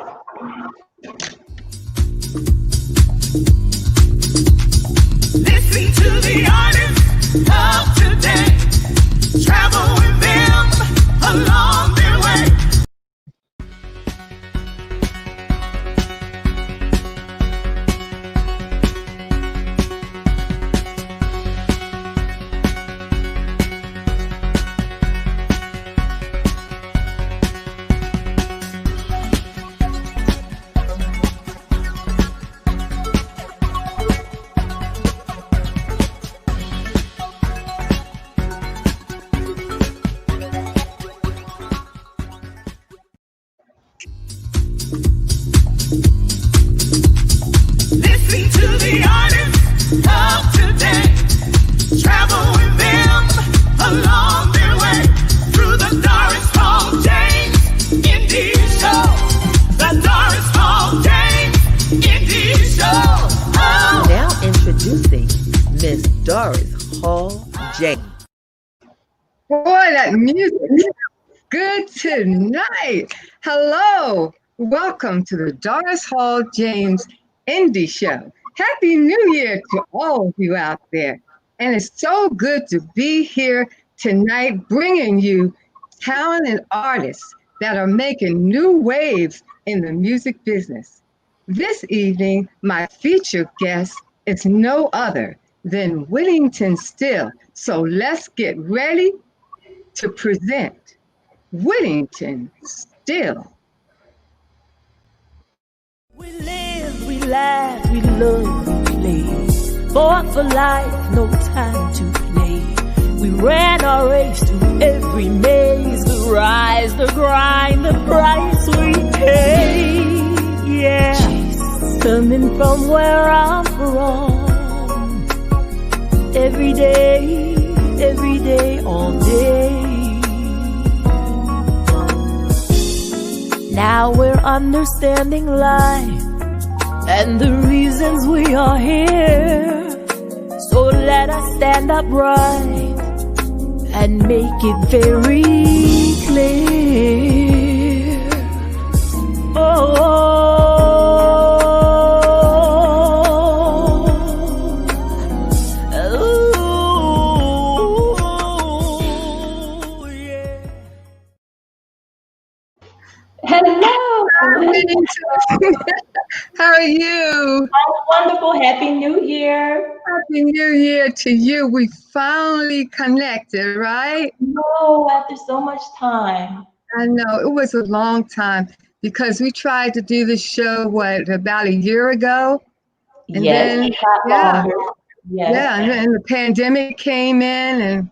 Listen to the artists of today. Travel with them along their way. Listen to the artists of today. Travel with them along their way through the Doris Hall James Indie Show. The Doris Hall James Indie Show. Oh. Now introducing Miss Doris Hall James. Boy, that music is good tonight. Hello. Welcome to the Doris Hall James Indie Show. Happy New Year to all of you out there. And it's so good to be here tonight bringing you talented artists that are making new waves in the music business. This evening, my featured guest is no other than Whittington Still. So let's get ready to present Whittington Still. We live, we laugh, we love, we play. Fought for life, no time to play. We ran our race through every maze. The rise, the grind, the price we pay. Yeah, coming from where I'm from. Every day, all day. Now we're understanding life and the reasons we are here. So let us stand upright and make it very clear. Oh, yeah. Hello. How are you? I'm wonderful. Happy New Year. Happy New Year to you. We finally connected, right? No, after so much time. I know it was a long time because we tried to do this show, about a year ago? And yes, then, yeah. Yes. And then the pandemic came in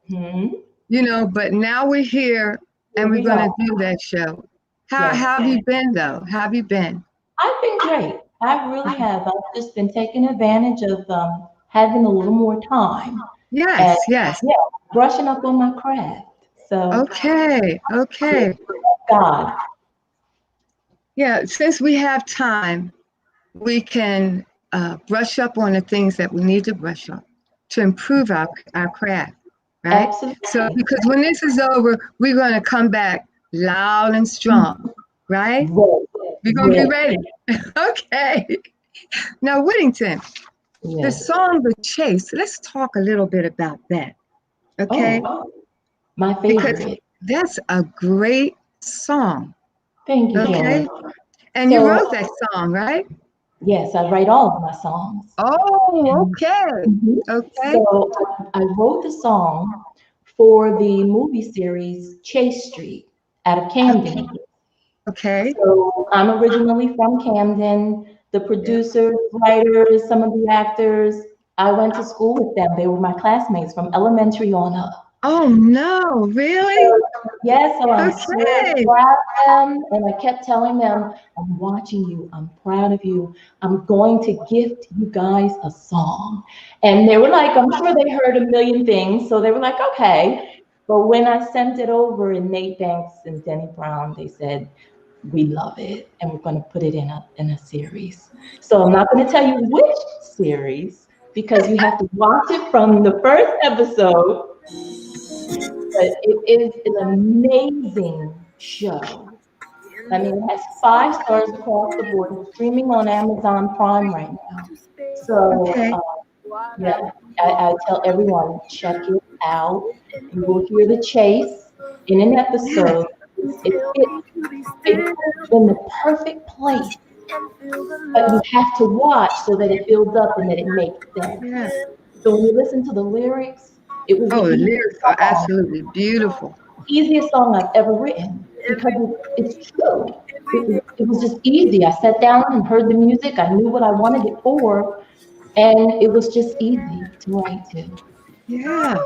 and, but now we're here and we're going to do that show. How have you been, though? How have you been? I've been great. I really have. I've just been taking advantage of having a little more time. Yes. Yeah, brushing up on my craft. So Okay. God. Yeah, since we have time, we can brush up on the things that we need to brush up to improve our craft, right? Absolutely. So, because when this is over, we're going to come back loud and strong, right? We're going to be ready. Okay. Now, Whittington, the song The Chase, let's talk a little bit about that, okay? Oh, my favorite. Because that's a great song. Thank you, Okay. Karen. And you wrote that song, right? Yes, I write all of my songs. Oh, okay. Okay. So I wrote the song for the movie series Chase Street out of Camden. Okay. So I'm originally from Camden. The producers, writers, some of the actors, I went to school with them. They were my classmates from elementary on up. Oh, no, really? Yes, so I'm so proud of them. And I kept telling them, I'm watching you. I'm proud of you. I'm going to gift you guys a song. And they were like, I'm sure they heard a million things. So they were like, okay. But when I sent it over and Nate Banks and Denny Brown, they said, we love it. And we're going to put it in a series. So I'm not going to tell you which series because you have to watch it from the first episode. But it is an amazing show. I mean, it has 5 stars across the board. It's streaming on Amazon Prime right now. So, Okay. yeah, I tell everyone, check it out. You will hear the chase in an episode. It's in the perfect place, but you have to watch so that it builds up and that it makes sense. Yeah. So when you listen to the lyrics, it was Oh, the the easiest lyrics are song, absolutely beautiful. I've ever written because it's true. It was just easy. I sat down and heard the music. I knew what I wanted it for, and it was just easy to write to. Yeah.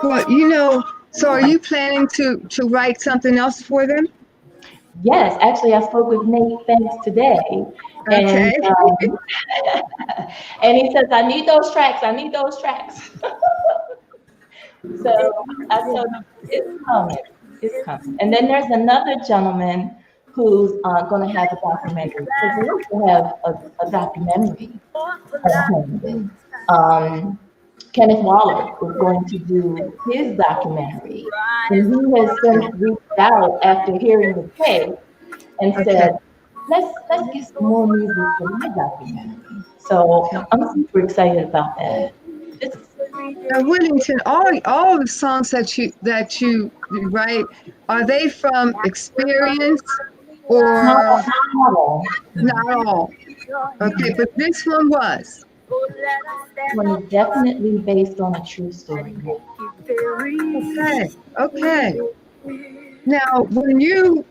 Well, so are you planning to write something else for them? Yes, actually, I spoke with Nate Banks today, and Okay. and he says, "I need those tracks. I need those tracks." So I told him it's coming. It's coming. And then there's another gentleman who's going to have a documentary. So we also have a documentary on him. Kenneth Waller is going to do his documentary. And he has since reached out after hearing the case and said, let's get some more music for my documentary. So I'm super excited about that. Now, Whittington, all the songs that you write, are they from experience or Not all. not all? Okay, but this one was. This one is definitely based on a true story. Okay. Okay. Now, when you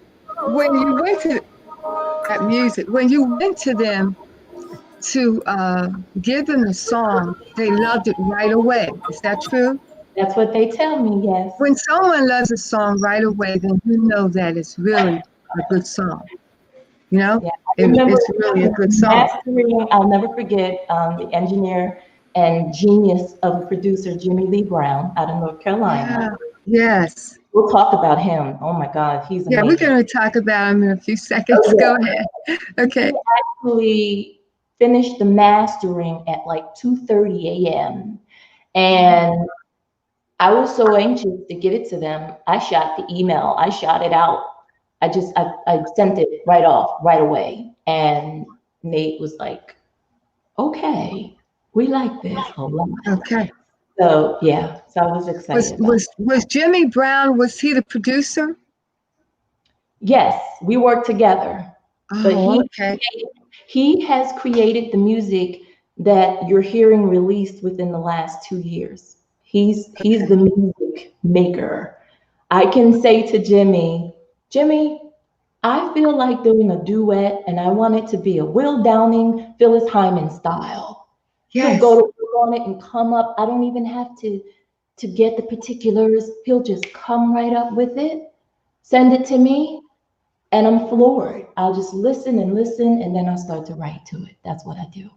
went to that music, when you went to them to give them the song, they loved it right away. Is that true? That's what they tell me, yes. When someone loves a song right away, then you know that it's really a good song. You know, Yeah, it's really a good song. Mastering, I'll never forget the engineer and genius of a producer, Jimmy Lee Brown, out of North Carolina. Yeah. Yes. We'll talk about him. Oh my God, he's amazing. Yeah, we're going to talk about him in a few seconds. Oh, yeah. Go ahead. Okay. He actually finished the mastering at like 2:30 a.m. And I was so anxious to get it to them. I shot the email. I shot it out. I sent it right away. And Nate was like, okay, we like this a lot. Okay. So yeah, so I was excited. Was Jimmy Brown, was he the producer? Yes, we worked together. Oh, But he has created the music that you're hearing released within the last 2 years. He's the music maker. I can say to Jimmy, I feel like doing a duet and I want it to be a Will Downing, Phyllis Hyman style. Yes. He'll go to work on it and come up. I don't even have to get the particulars. He'll just come right up with it, send it to me, and I'm floored. I'll just listen, and then I'll start to write to it. That's what I do.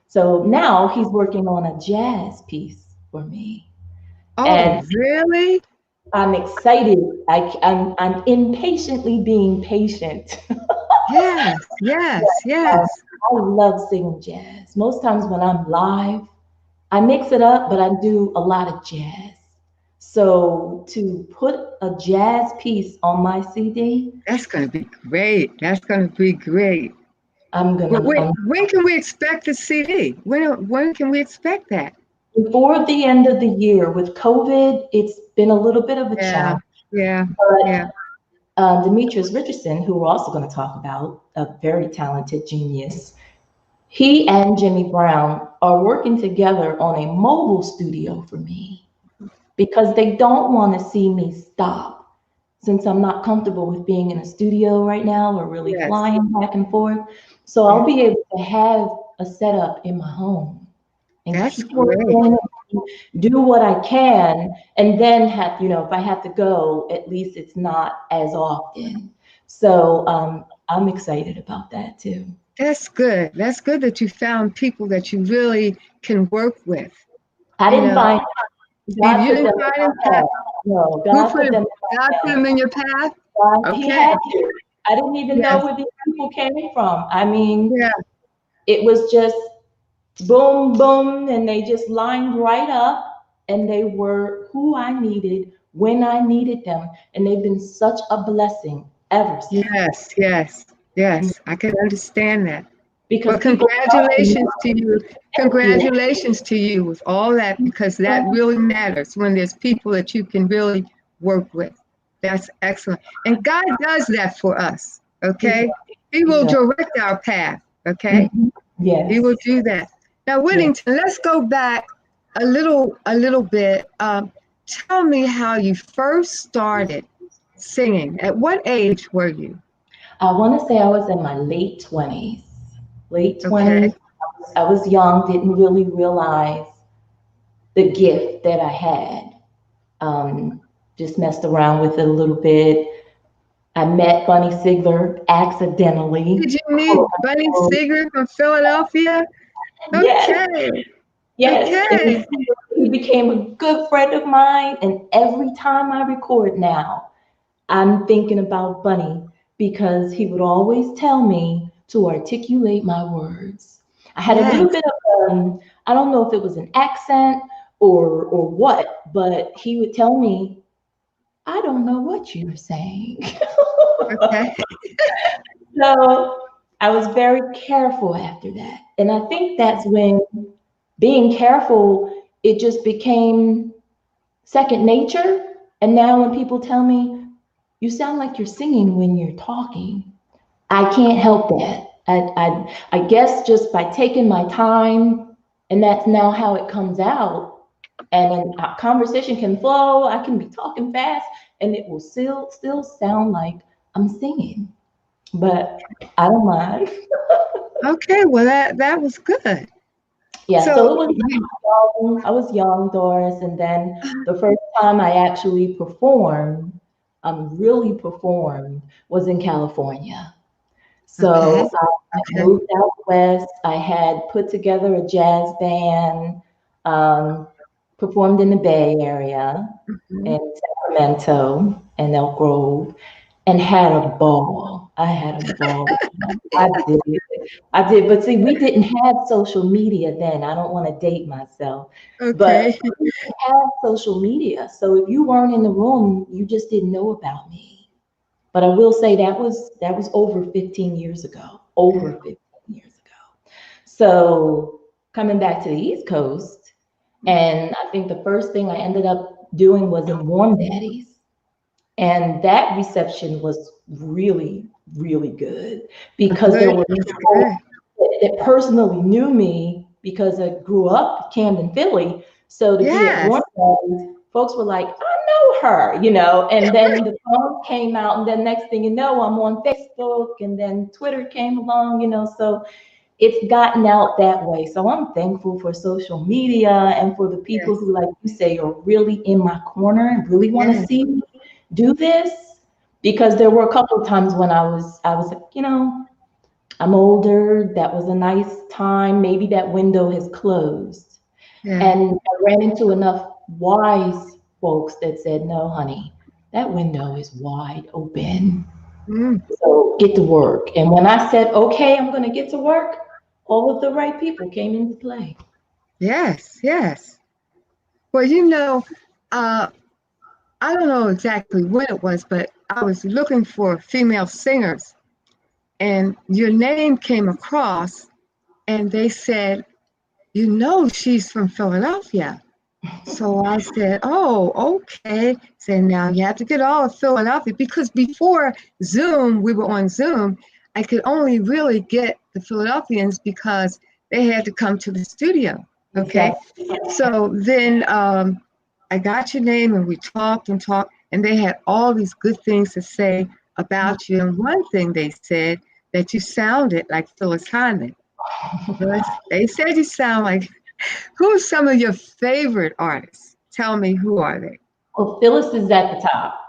So now he's working on a jazz piece for me. Oh, and really? I'm excited. I'm impatiently being patient. Yes. I love singing jazz. Most times when I'm live, I mix it up, but I do a lot of jazz. So to put a jazz piece on my CD, that's going to be great. When can we expect the CD? When can we expect that? Before the end of the year. With COVID, it's been a little bit of a challenge. Yeah. Demetrius Richardson, who we're also going to talk about, a very talented genius, he and Jimmy Brown are working together on a mobile studio for me because they don't want to see me stop. Since I'm not comfortable with being in a studio right now or really flying back and forth. So I'll be able to have a setup in my home and keep working, do what I can, and then have, if I have to go, at least it's not as often. So I'm excited about that too. That's good. That's good that you found people that you really can work with. I didn't find God. You didn't find them? No, God put them in your path? He had to. I didn't even know where these people came from. I mean, it was just boom, boom, and they just lined right up, and they were who I needed when I needed them, and they've been such a blessing. ever sing. Yes. I can understand that. Because Well, people congratulations to you. Congratulations to you with all that, because that really matters when there's people that you can really work with. That's excellent. And God does that for us, okay? He will direct our path, okay? Yes. He will do that. Now, Whittington, let's go back a little bit. Tell me how you first started singing. At what age were you? I want to say I was in my late 20s. Late 20s. Okay. I was young, didn't really realize the gift that I had. Just messed around with it a little bit. I met Bunny Sigler accidentally. Did you meet Bunny Sigler from Philadelphia? Yes, Okay. yes. Okay. And he became a good friend of mine. And every time I record now, I'm thinking about Bunny because he would always tell me to articulate my words. I had a little Yes. bit of, I don't know if it was an accent or what, but he would tell me, I don't know what you're saying. Okay. So I was very careful after that. And I think that's when being careful, it just became second nature. And now when people tell me, you sound like you're singing when you're talking, I can't help that. I guess just by taking my time, and that's now how it comes out. And then a conversation can flow. I can be talking fast, and it will still sound like I'm singing. But I don't mind. Okay. Well, that was good. Yeah, so So it was young. I was young, Doris, and then the first time I actually performed, really performed, was in California. okay. So I Okay. moved out west. I had put together a jazz band, um, performed in the Bay Area, Mhm. in Sacramento and Elk Grove, and had a ball. I had a ball. I did. I did. But see, we didn't have social media then. I don't want to date myself, but Okay. we didn't have social media. So if you weren't in the room, you just didn't know about me. But I will say that was over 15 years ago. Over 15 years ago. So coming back to the East Coast, and I think the first thing I ended up doing was in Warm Daddies. And that reception was really, really good because there Good. were people Good. that personally knew me because I grew up Camden, Philly. So to be at Yes. Warm Bodies, folks were like, I know her. And then the phone came out, and then next thing you know, I'm on Facebook, and then Twitter came along. So it's gotten out that way. So I'm thankful for social media and for the people Yes. who, like you say, are really in my corner and really want to Yes. see me do this. Because there were a couple of times when I was like, I'm older. That was a nice time. Maybe that window has closed. Yeah. And I ran into enough wise folks that said, no, honey, that window is wide open. Mm. So get to work. And when I said, okay, I'm going to get to work, all of the right people came into play. Yes. Yes. Well, uh, I don't know exactly when it was, but I was looking for female singers, and your name came across, and they said, she's from Philadelphia. So I said, oh, okay. So now you have to get all of Philadelphia, because before Zoom, we were on Zoom. I could only really get the Philadelphians because they had to come to the studio. Okay. Exactly. So then I got your name, and we talked and talked, and they had all these good things to say about you. And one thing they said, that you sounded like Phyllis Hyman. They said you sound like. Who are some of your favorite artists? Tell me, who are they? Well, Phyllis is at the top.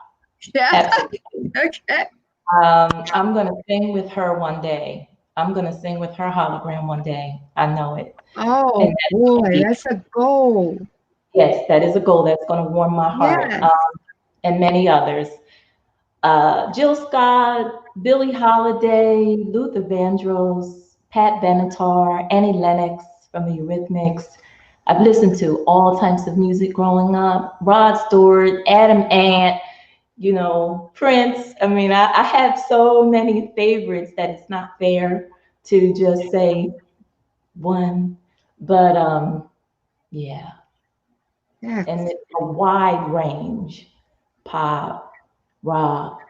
Yeah. Absolutely. Okay. I'm going to sing with her one day. I'm going to sing with her hologram one day. I know it. And Oh that's gonna boy, be, that's a goal. yes, that is a goal that's going to warm my heart, Yes. and many others. Jill Scott, Billie Holiday, Luther Vandross, Pat Benatar, Annie Lennox from the Eurythmics. I've listened to all types of music growing up. Rod Stewart, Adam Ant, Prince. I mean, I have so many favorites that it's not fair to just say one. But yeah, Yeah. and it's a wide range: pop, rock,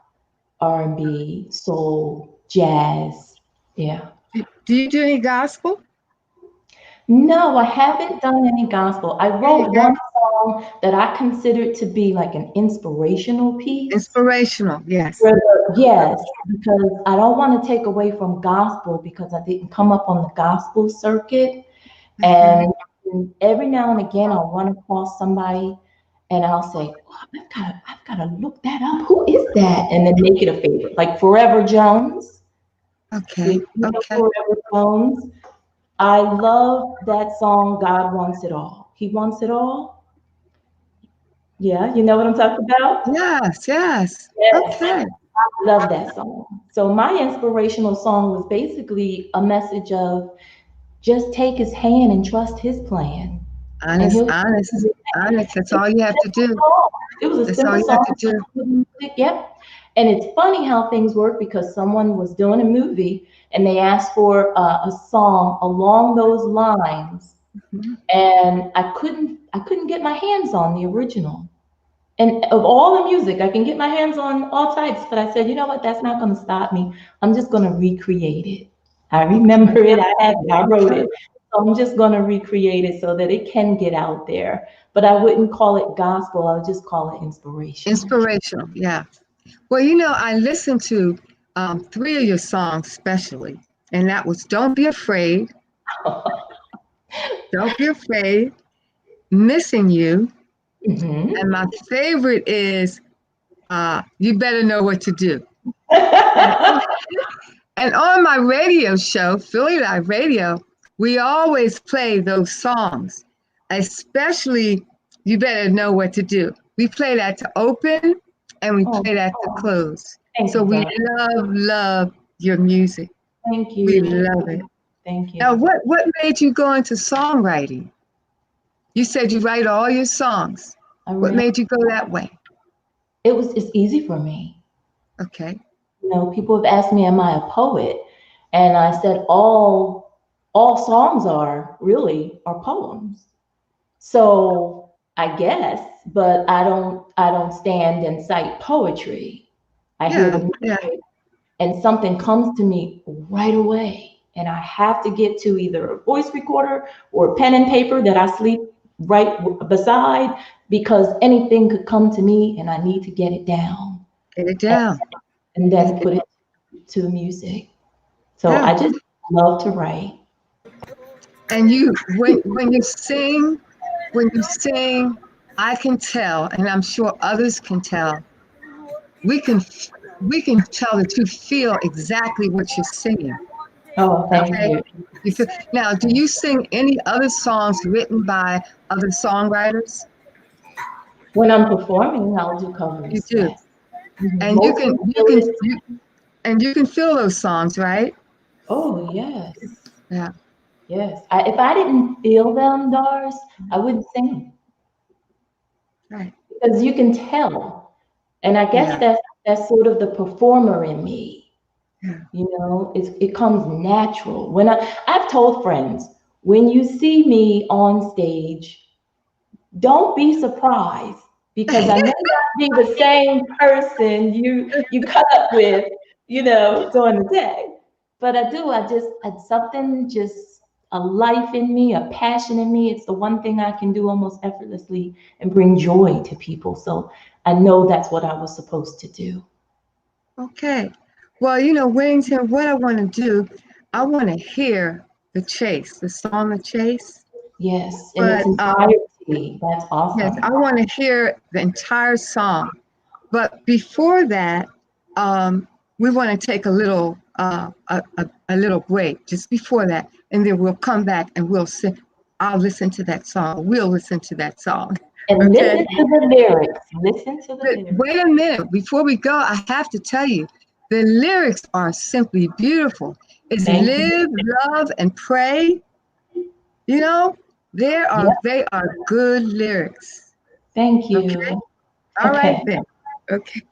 R&B, soul, jazz. Yeah. Do you do any gospel? No, I haven't done any gospel. I There you wrote go. one song that I considered to be like an inspirational piece. Inspirational, yes. Yes, because I don't want to take away from gospel because I didn't come up on the gospel circuit. And every now and again, I'll run across somebody and I'll say, oh, I've got to look that up. Who is that? And then make it a favorite. Like Forever Jones. Okay. Okay. Forever Jones. I love that song, God Wants It All. He wants it all. Yeah, you know what I'm talking about? Yes, yes. Yes. Okay. I love that song. So my inspirational song was basically a message of just take his hand and trust his plan. And Honest, honest, honest. That's all you have to do. It was a That's all simple you have to song. do. Yep. And it's funny how things work because someone was doing a movie and they asked for a song along those lines, and I couldn't get my hands on the original. And of all the music, I can get my hands on all types, but I said, you know what? That's not going to stop me. I'm just going to recreate it. I remember it. I had it. I wrote it. So I'm just going to recreate it so that it can get out there. But I wouldn't call it gospel. I would just call it inspiration. Inspirational, yeah. Well, I listened to 3 of your songs especially, and that was Don't Be Afraid, Don't Be Afraid, Missing You, and my favorite is You Better Know What to Do. And on my radio show, Philly Live Radio, we always play those songs, especially You Better Know What to Do. We play that to open and we play that to close. So we love your music. Thank you. We love it. Thank you. Now, what made you go into songwriting? You said you write all your songs. What made you go that way? It's easy for me. Okay. People have asked me, am I a poet? And I said, all songs are poems. So I guess, but I don't stand and cite poetry. I hear the music and something comes to me right away. And I have to get to either a voice recorder or a pen and paper that I sleep right beside, because anything could come to me and I need to get it down. Get it down. And then put it to the music. So I just love to write. And when you sing, I can tell, and I'm sure others can tell. We can tell that you feel exactly what you're singing. Oh, thank you. Now, do you sing any other songs written by other songwriters? When I'm performing, I'll do covers. You do. Yes. And you can feel those songs, right? Oh, yes. Yeah. Yes. If I didn't feel them, Doris, I wouldn't sing them. Right. Because you can tell. And I guess that's sort of the performer in me. Yeah. It comes natural. When I've told friends, when you see me on stage, don't be surprised, because I may not be the same person you cut up with, during the day. But it's something, just a life in me, a passion in me. It's the one thing I can do almost effortlessly and bring joy to people. So I know that's what I was supposed to do. Okay. Well, Whittington, what I want to do, I want to hear the song The Chase. Yes, in its entirety. That's awesome. Yes, I want to hear the entire song. But before that, we want to take a little break just before that, and then we'll come back and we'll sing. I'll listen to that song. We'll listen to that song. And listen to the lyrics. Listen to the lyrics. Wait a minute. Before we go, I have to tell you, the lyrics are simply beautiful. It's live, love, and pray. They are good lyrics. Thank you. Okay? All right then. Okay.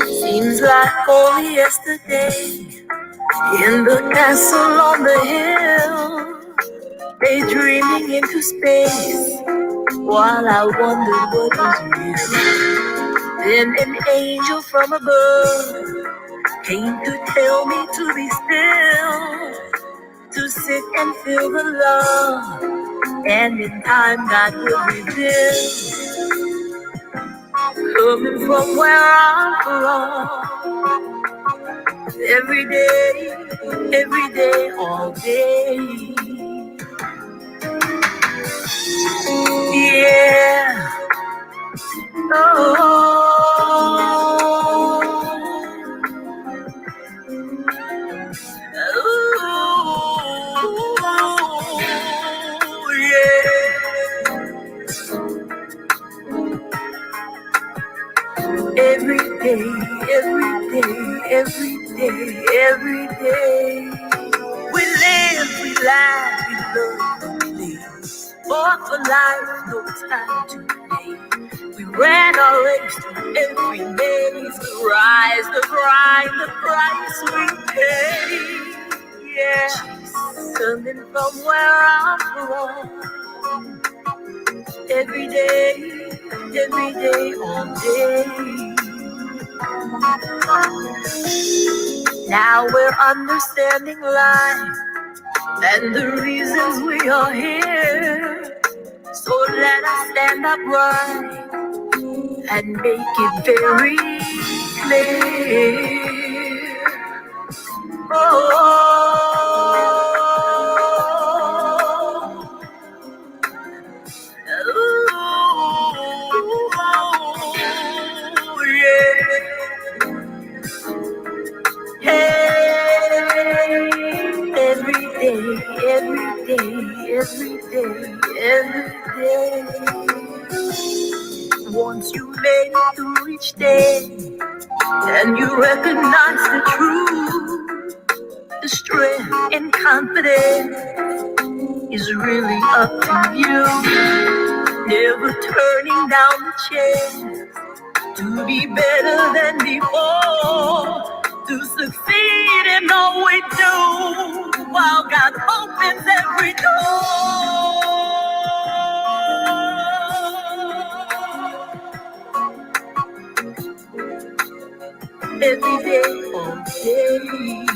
Seems like only yesterday in the castle on the hill, daydreaming into space while I wondered what was real. Then an angel from above came to tell me to be still, to sit and feel the love, and in time God will reveal. Coming from where I'm from, every day, all day. Yeah. Oh, yeah. Every day, every day. We live, we laugh, we love, we live. Fought for life, no time to play. We ran our race through every maze, the rise, the grind, the price we pay. Yeah, coming from where I'm from. Every day, all day. Now we're understanding life and the reasons we are here. So let us stand upright and make it very clear. Oh, yeah. Hey, every day. Once you made it through each day, and you recognize the truth, the strength and confidence is really up to you. Never turning down the chance to be better than before, to succeed in all we do, while God opens every door. Every day, all day.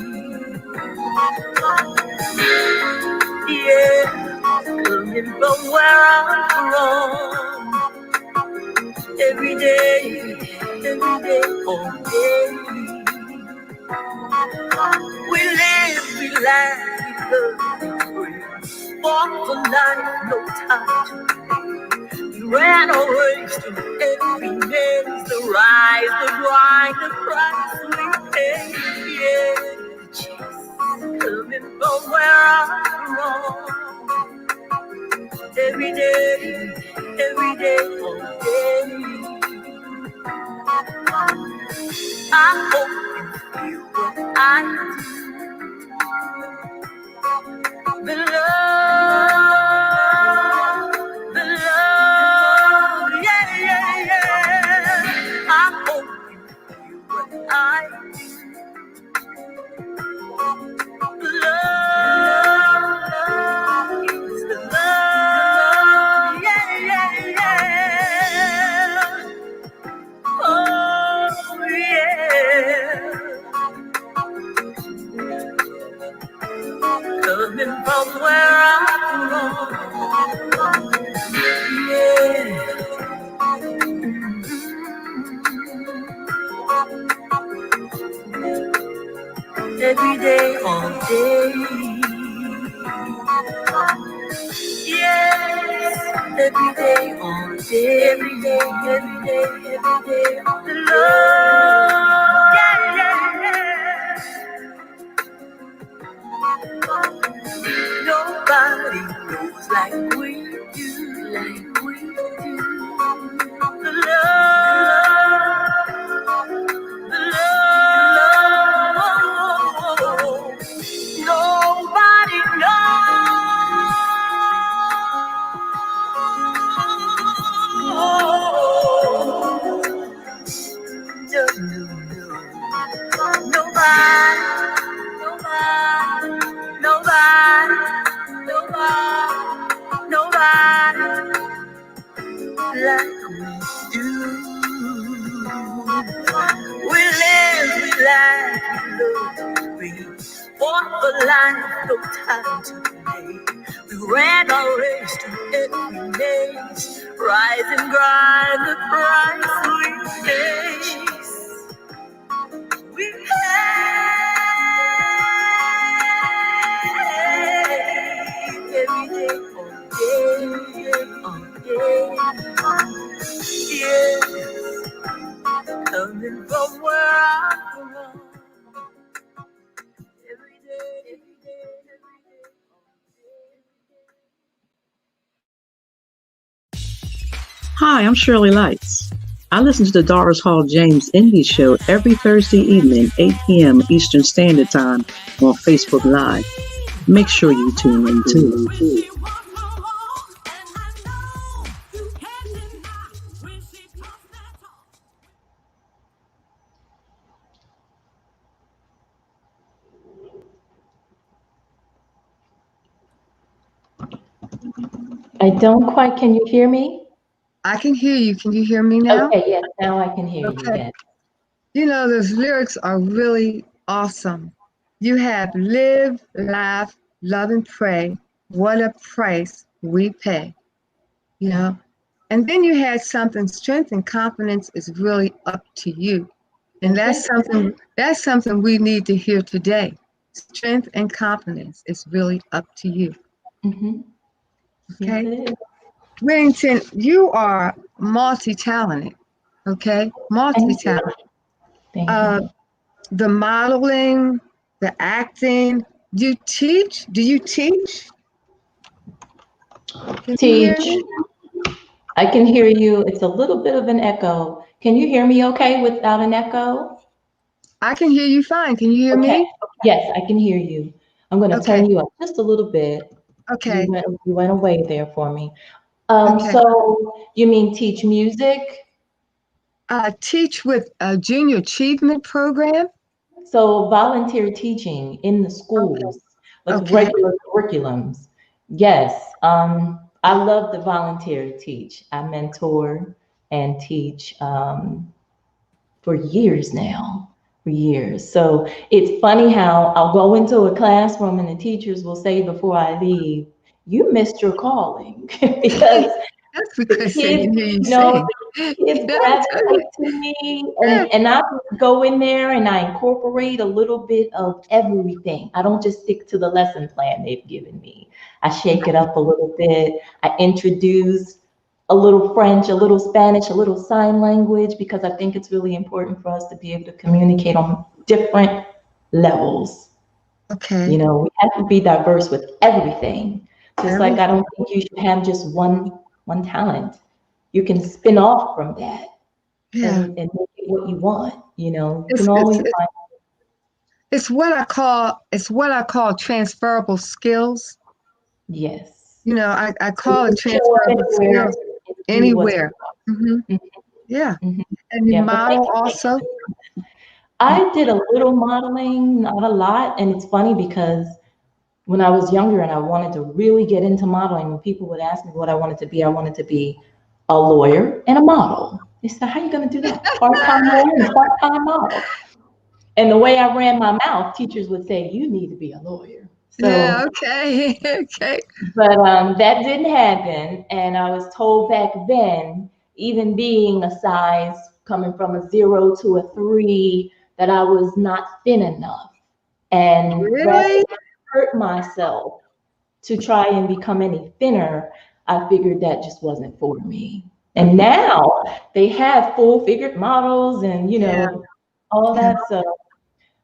Yeah, coming from where I'm from. Every day, all day. We live, we laugh, we love, we pray. fought for life, no time to play. We ran our race to every maze, the rise, the grind, the price we pay. Yeah, the chase coming from where I'm from. Every day, all day. I hope you feel what I do. The love, yeah, yeah, yeah. I hope you feel what I do. The love is the love, yeah, yeah, yeah. Oh, yeah. Coming from where I'm from, yeah. Every day, all day, yes. Every day, all day, every day, every day, every day. The love, yeah, yeah, yeah. Nobody knows like we do, like we do. The love, the love. Nobody knows. Nobody, nobody, nobody like we do. We live, we laugh, we love, we fought for life, no time to play. We ran our race to every maze, rise and grind, the price we pay. We pay every day, all day, yeah. Coming from where I'm from, every day, every day, every day, Hi, I'm Shirley Lights. I listen to the Doris Hall James Indie Show every Thursday evening, 8 p.m. Eastern Standard Time on Facebook Live. Make sure you tune in too. I don't quite, can you hear me? I can hear you. Can you hear me now? Okay, yes, now I can hear you, yes. You know, those lyrics are really awesome. You have live, laugh, love, and pray. What a price we pay. You know? And then you had something, strength and confidence is really up to you. And that's something we need to hear today. Strength and confidence is really up to you. Mm-hmm. Okay. Yes, it is. Whittington, you are multi-talented. Okay. Multi-talented. Thank you. The modeling, the acting. Do you teach? Can you hear Teach. me? I can hear you. It's a little bit of an echo. Can you hear me okay without an echo? I can hear you fine. Can you hear Okay. me? Yes, I can hear you. I'm going to Okay. turn you up just a little bit. Okay. You went away there for me. Okay. So you mean teach music? Teach with a junior achievement program. So volunteer teaching in the schools, like Okay. regular curriculums. Yes, I love to volunteer to teach. I mentor and teach for years now, for years. So it's funny how I'll go into a classroom and the teachers will say before I leave, "You missed your calling," because That's the because they kids, didn't hear you you know, sing. kids gravitate to me, and I just go in there and I incorporate a little bit of everything. I don't just stick to the lesson plan they've given me. I shake it up a little bit. I introduce a little French, a little Spanish, a little sign language, because I think it's really important for us to be able to communicate on different levels. Okay. You know, we have to be diverse with everything. Just like I don't think you should have just one talent. You can spin off from that and make it what you want. You know, you can always find. It's what I call transferable skills. Yes. You know, I call it transferable skills anywhere. Yeah. And you model also? I did a little modeling, not a lot. And it's funny because when I was younger and I wanted to really get into modeling, when people would ask me what I wanted to be a lawyer and a model. They said, how are you going to do that? Part-time lawyer and part-time model. And the way I ran my mouth, teachers would say, you need to be a lawyer. So, yeah, okay. Okay. But that didn't happen. And I was told back then, even being a size coming from a 0 to a 3, that I was not thin enough. And rather than hurt myself to try and become any thinner, I figured that just wasn't for me. And now they have full-figured models and, you know, all that stuff.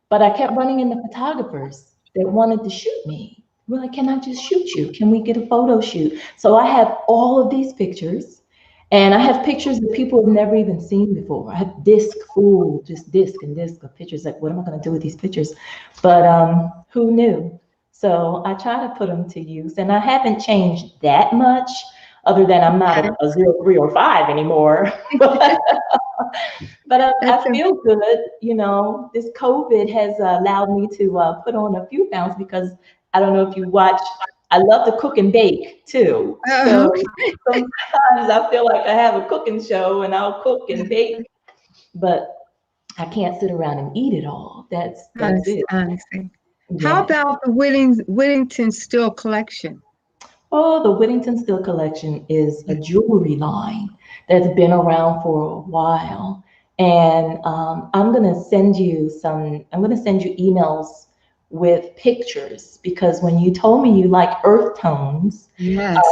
But I kept running into photographers that wanted to shoot me. We're like, can I just shoot you? Can we get a photo shoot? So I have all of these pictures. And I have pictures that people have never even seen before. I have disc of pictures. Like, what am I going to do with these pictures? But who knew? So I try to put them to use. And I haven't changed that much, other than I'm not a 0, 3, or 5 anymore. But I feel good. You know, this COVID has allowed me to put on a few pounds, because I don't know if you watch. I love to cook and bake too. So sometimes I feel like I have a cooking show and I'll cook and bake, but I can't sit around and eat it all. That's it. Honestly. Yeah. How about the Whittington Still collection? Oh, the Whittington Still collection is a jewelry line that's been around for a while. And I'm going to send you emails with pictures, because when you told me you like earth tones, yes.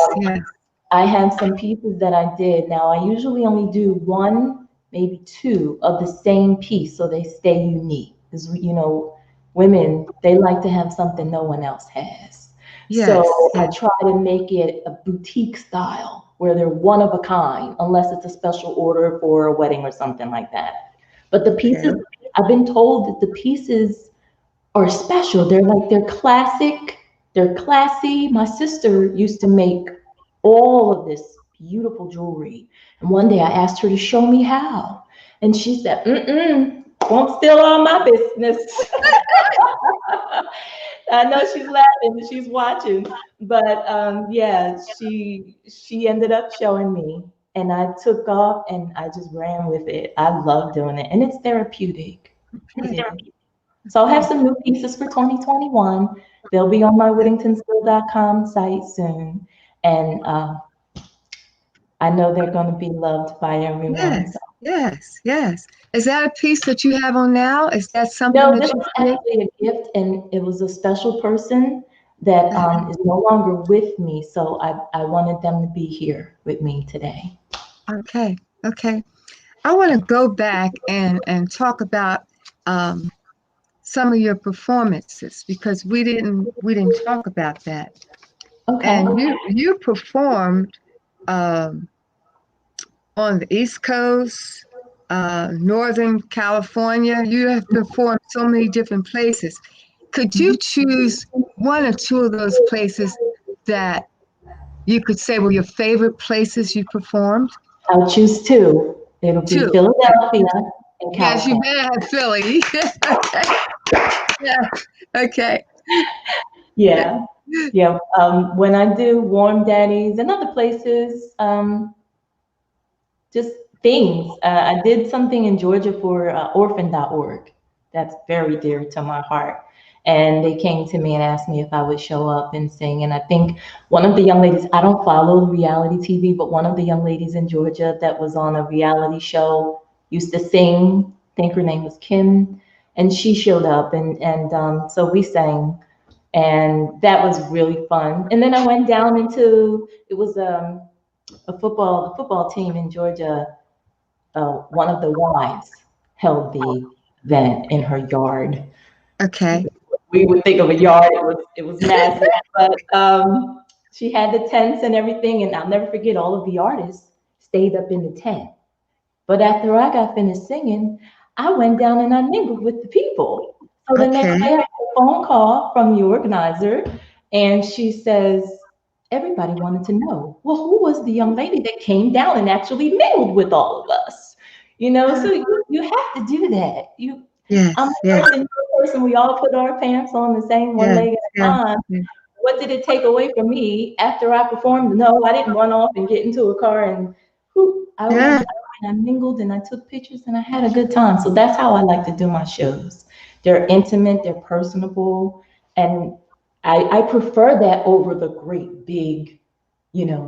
I have some pieces that I did. Now, I usually only do 1, maybe 2 of the same piece, so they stay unique. Because, you know, women, they like to have something no one else has. Yes. So I try to make it a boutique style where they're one of a kind, unless it's a special order for a wedding or something like that. But the pieces, I've been told that the pieces are special. They're classic, they're classy. My sister used to make all of this beautiful jewelry. And one day I asked her to show me how. And she said, won't steal all my business. I know she's laughing and she's watching, but she ended up showing me, and I took off and I just ran with it. I love doing it, and it's therapeutic. So I'll have some new pieces for 2021. They'll be on my whittingtonstill.com site soon. And I know they're going to be loved by everyone. Yes. Is that a piece that you have on now? Is that something? No, this is actually a gift, and it was a special person that is no longer with me. So I wanted them to be here with me today. Okay. I want to go back and talk about some of your performances, because we didn't talk about that. Okay. And you performed on the East Coast, Northern California. You have performed so many different places. Could you choose 1 or 2 of those places that you could say were your favorite places you performed? I'll choose 2. It'll be Philadelphia and California. Yes, you better have Philly. Okay. Yeah. When I do Warm Daddies and other places, just things. I did something in Georgia for orphan.org. That's very dear to my heart. And they came to me and asked me if I would show up and sing. And I think one of the young ladies, I don't follow reality TV, but one of the young ladies in Georgia that was on a reality show used to sing. I think her name was Kim. And she showed up. And so we sang And that was really fun. And then I went down into, it was the football team in Georgia. One of the wives held the event in her yard. Okay. We would think of a yard. It was massive, but she had the tents and everything. And I'll never forget, all of the artists stayed up in the tent. But after I got finished singing, I went down and I mingled with the people. So the next day I got a phone call from the organizer, and she says, everybody wanted to know, well, who was the young lady that came down and actually mingled with all of us? You know, so you have to do that. I'm the person, we all put our pants on the same one leg at a time. What did it take away from me after I performed? No, I didn't run off and get into a car and I went out and I mingled and I took pictures and I had a good time. So that's how I like to do my shows. They're intimate, they're personable, and I prefer that over the great big,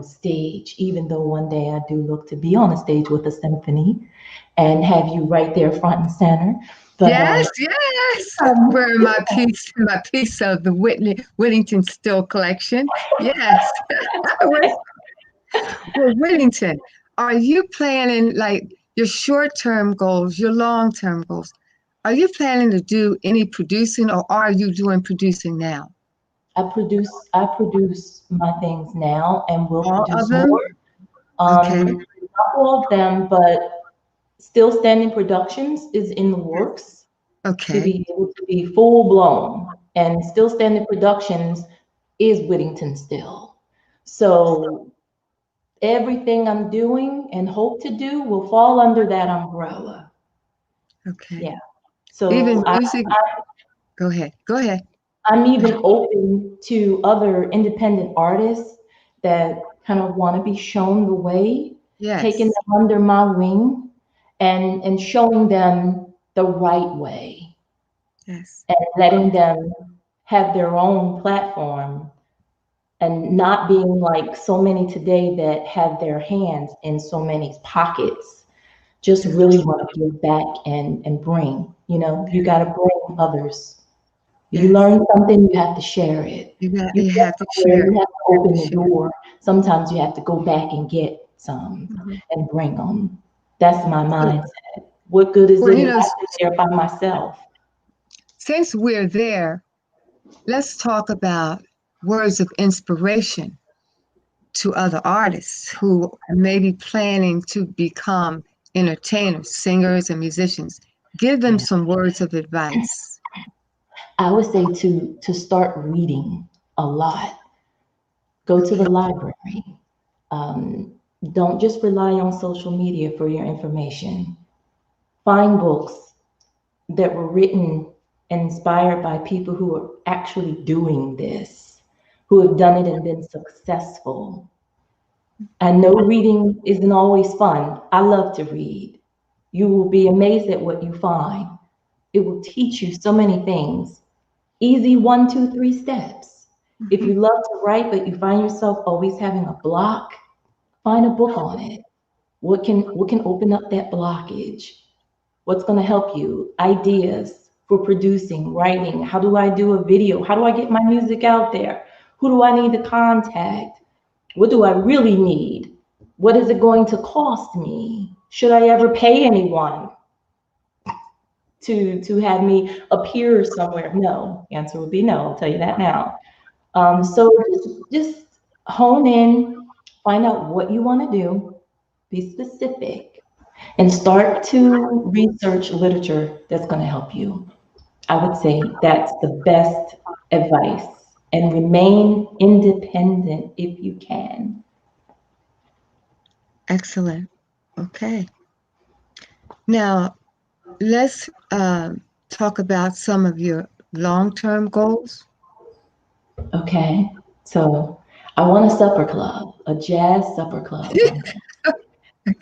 stage, even though one day I do look to be on a stage with a symphony and have you right there front and center. But, yes. Wearing my piece of the Whittington Still collection. Yes. Well, Whittington, are you planning, like, your short-term goals, your long-term goals? Are you planning to do any producing, or are you doing producing now? I produce my things now, and will All produce of them? more. Not all of them, but Still Standing Productions is in the works to be able to be full blown. And Still Standing Productions is Whittington Still. So everything I'm doing and hope to do will fall under that umbrella. Okay. Yeah. So even music. Go ahead. I'm even open to other independent artists that kind of want to be shown the way, taking them under my wing and showing them the right way. Yes. And letting them have their own platform and not being like so many today that have their hands in so many pockets. Just really want to give back and bring, you got to bring others. You learn something, you have to share it. You have to share it. You have to open the door. Sometimes you have to go back and get some and bring them. That's my mindset. What good is it if I sit there by myself? Since we're there, let's talk about words of inspiration to other artists who may be planning to become entertainers, singers, and musicians. Give them some words of advice. I would say to start reading a lot. Go to the library. Don't just rely on social media for your information. Find books that were written and inspired by people who are actually doing this, who have done it and been successful. I know reading isn't always fun. I love to read. You will be amazed at what you find. It will teach you so many things. Easy 1, 2, 3 steps. If you love to write, but you find yourself always having a block, find a book on it. What can open up that blockage? What's going to help you? Ideas for producing, writing. How do I do a video? How do I get my music out there? Who do I need to contact? What do I really need? What is it going to cost me? Should I ever pay anyone to have me appear somewhere? No, the answer would be no. I'll tell you that now. So just hone in, find out what you want to do, be specific, and start to research literature that's going to help you. I would say that's the best advice, and remain independent if you can. Excellent. Okay. Now, let's talk about some of your long-term goals. Okay. So I want a supper club, a jazz supper club.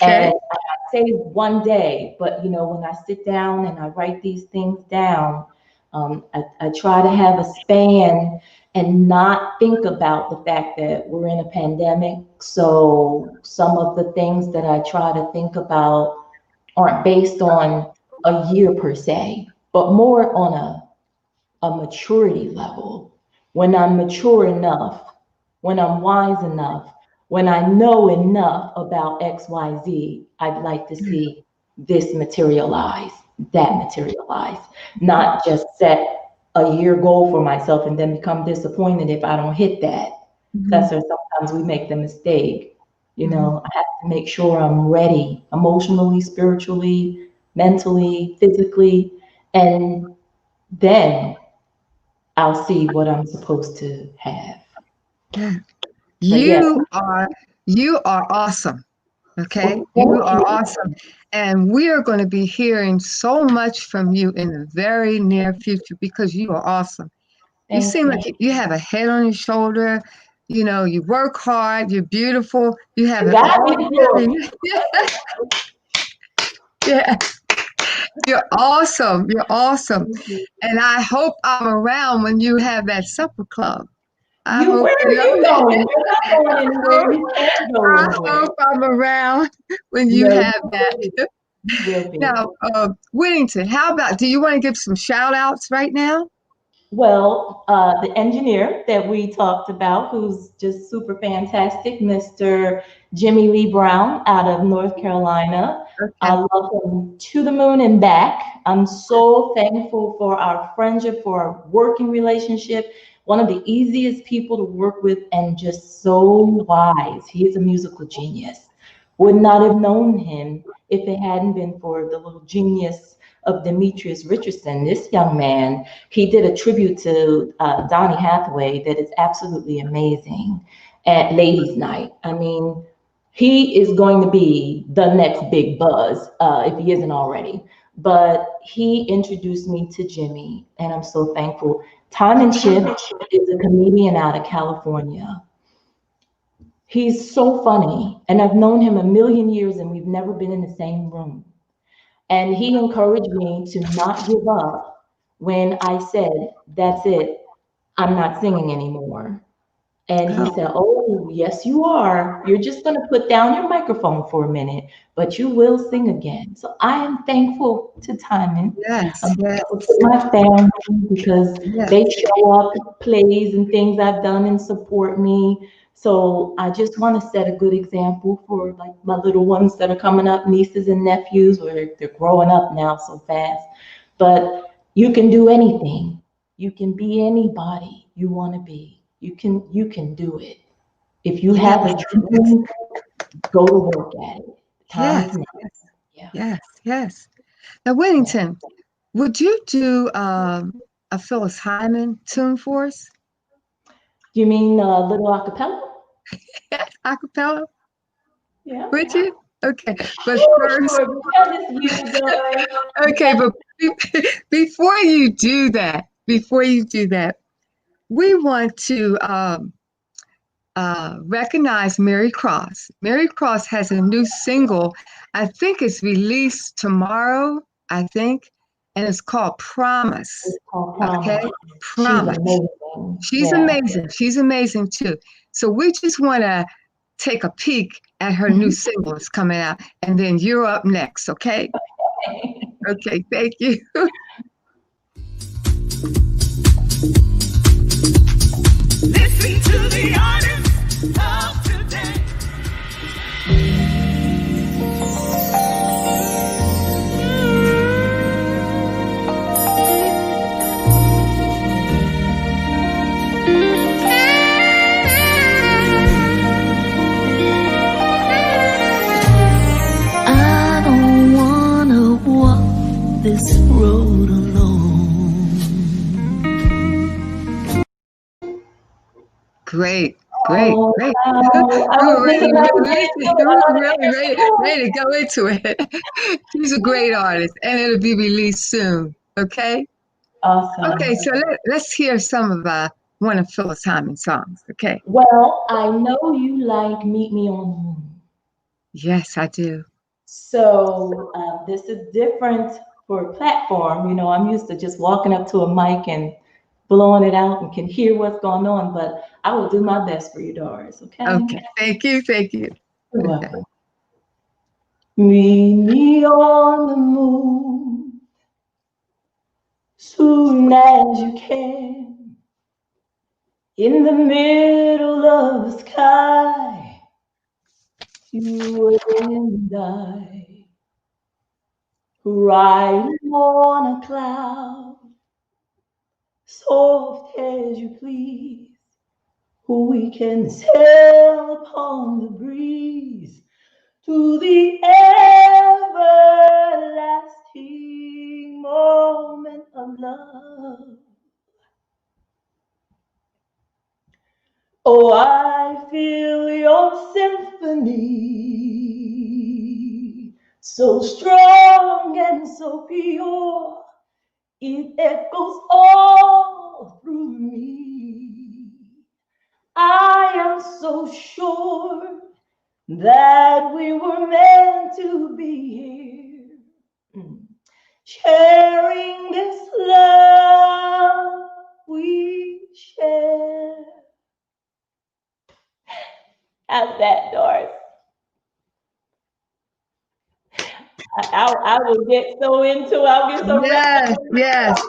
And I say one day, but when I sit down and I write these things down, I try to have a span and not think about the fact that we're in a pandemic. So some of the things that I try to think about aren't based on a year per se, but more on a maturity level. when I'm mature enough, when I'm wise enough, when I know enough about XYZ, I'd like to see this materialize, that materialize, not just set a year goal for myself and then become disappointed if I don't hit that. That's where sometimes we make the mistake. You know, I have to make sure I'm ready emotionally, spiritually, mentally, physically, and then I'll see what I'm supposed to have. Yeah. But yeah, You are awesome. Okay. well, You thank are you. awesome. And we are going to be hearing so much from you in the very near future because you are awesome. You Thank seem you. like you have a head on your shoulder. You know, you work hard, you're beautiful, you have You it got all me, together. Yeah, you're awesome. You're awesome. And I hope I'm around when you have that supper club. I You, hope where are you're you going? You're not going anywhere. You can't go I anywhere. hope I'm around when you No, have you that. will be. Now, Whittington, how about, do you want to give some shout outs right now? Well, the engineer that we talked about, who's just super fantastic, Mr. Jimmy Lee Brown out of North Carolina. I Okay. love him to the moon and back. I'm so thankful for our friendship, for our working relationship. One of the easiest people to work with and just so wise. He is a musical genius. Would not have known him if it hadn't been for the little genius of Demetrius Richardson. This young man, he did a tribute to Donny Hathaway that is absolutely amazing at Ladies Night. I mean, he is going to be the next big buzz if he isn't already. But he introduced me to Jimmy, and I'm so thankful. Time and Shift is a comedian out of California. He's so funny, and I've known him a million years, and we've never been in the same room. And he encouraged me to not give up when I said, "That's it, I'm not singing anymore." And he Oh, said, "Oh, yes, you are. You're just going to put down your microphone for a minute, but you will sing again." So I am thankful to Timon. yes, I'm yes, thankful to my family because yes. they show up, plays and things I've done and support me. So I just want to set a good example for like my little ones that are coming up, nieces and nephews, where they're growing up now so fast. But you can do anything. You can be anybody you want to be. You can do it. If you Yes, have a dream, go to work at it. Time is yes, now. yes, Yeah. yes, yes. Now, Yeah. Whittington, would you do a Phyllis Hyman tune for us? You mean little acapella? Yes, acapella? Yeah. Would you? Okay, but first, Sure. We have this view, Doris. okay, but before you do that, we want to recognize Mary Cross. Mary Cross has a new single. I think it's released tomorrow, I think, and it's called Promise. It's called Okay? Promise. She's Promise. amazing. She's Yeah. amazing. She's amazing too. So we just want to take a peek at her new Mhm. single that's coming out, and then you're up next, okay? Okay, thank you. Listen to the artist of today. I don't wanna walk this road alone. Great, great, Oh, great. wow. I You was were just ready, about you to were get ready, into you it. I were was really like, ready to go into it. She's a great artist, and it'll be released soon. Okay. awesome. Okay. So let's hear some of one of Phyllis Hyman's songs. Okay. Well, I know you like Meet Me on the Moon. Yes, I do. So this is different for a platform. You know, I'm used to just walking up to a mic and blowing it out and can hear what's going on, but I will do my best for you, Doris, okay? Okay. Thank you. Thank you. You're welcome. Meet me on the moon soon as you can. In the middle of the sky, you and I, riding on a cloud, soft as you please, we can sail upon the breeze to the everlasting moment of love. Oh, I feel your symphony, so strong and so pure, it echoes all through me. I am so sure that we were meant to be here, sharing this love we share. How's that, Doris? I will get so into it. I'll get so Yes, yes.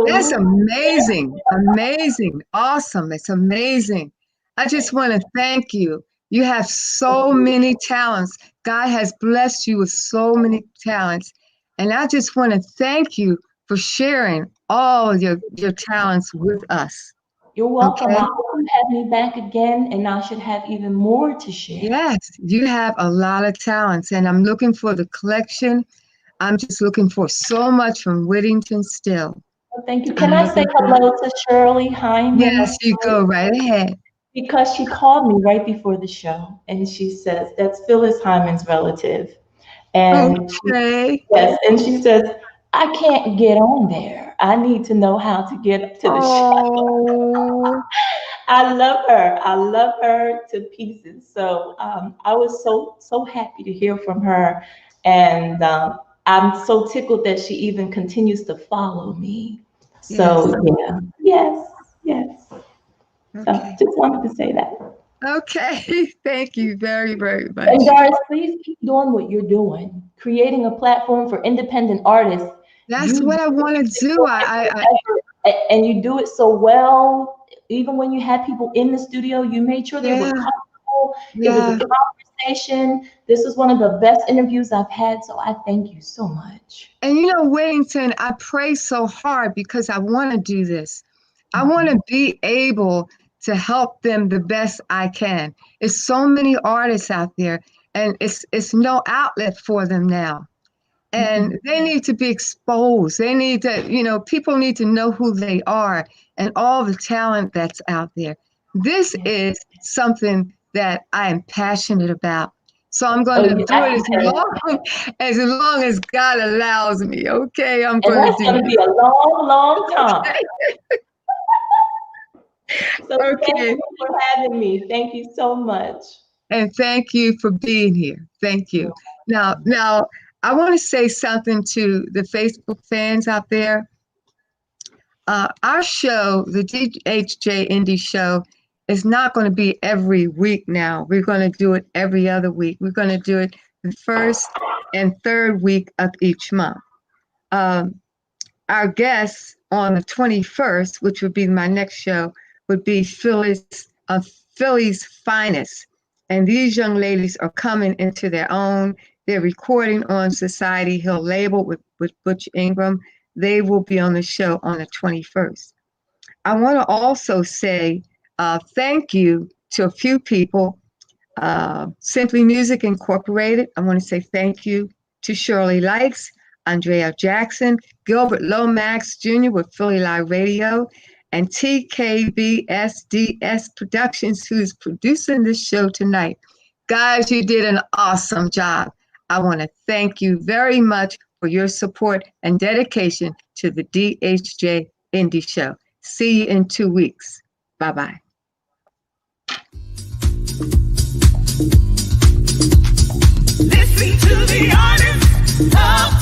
That's amazing, amazing, awesome. It's amazing. I just want to thank you. You have so many talents. God has blessed you with so many talents. And I just want to thank you for sharing all your talents with us. You're welcome. Okay? I hope you have me back again, and I should have even more to share. Yes, you have a lot of talents, and I'm looking for the collection. I'm just looking for so much from Whittington still. Well, thank you. Can I say hello to Shirley Hyman? Yes, you go right ahead. Because she called me right before the show, and she says, that's Phyllis Hyman's relative. And okay. Yes, and she says, I can't get on there. I need to know how to get to the show. I love her. I love her to pieces. So I was so happy to hear from her. And I'm so tickled that she even continues to follow me. So yes. So just wanted to say that. Okay, thank you very, very much. And Doris, please keep doing what you're doing, creating a platform for independent artists. That's what I want to do. And you do it so well. Even when you had people in the studio, you made sure they were comfortable. It was a conversation. This is one of the best interviews I've had, so I thank you so much. And you know, Whittington, I pray so hard because I want to do this. I want to be able to help them the best I can. There's so many artists out there, and it's no outlet for them now. And they need to be exposed. They need to, people need to know who they are and all the talent that's out there. This is something that I am passionate about. So I'm going to do it as long as God allows me. Okay, I'm going to do it. That's going to be a long, long time. So thank you for having me. Thank you so much. And thank you for being here. Thank you. Now, I want to say something to the Facebook fans out there. Our show, the DHJ Indie Show, is not going to be every week now. We're going to do it every other week. We're going to do it the first and third week of each month. Our guests on the 21st, which would be my next show, would be Philly's finest. And these young ladies are coming into their own. They're recording on Society Hill label with Butch Ingram. They will be on the show on the 21st. I want to also say thank you to a few people. Simply Music Incorporated. I want to say thank you to Shirley Lights, Andrea Jackson, Gilbert Lomax Jr. with Philly Live Radio, and TKBSDS Productions, who's producing this show tonight. Guys, you did an awesome job. I want to thank you very much for your support and dedication to the DHJ Indie Show. See you in 2 weeks. Bye-bye. Listen to the artist talk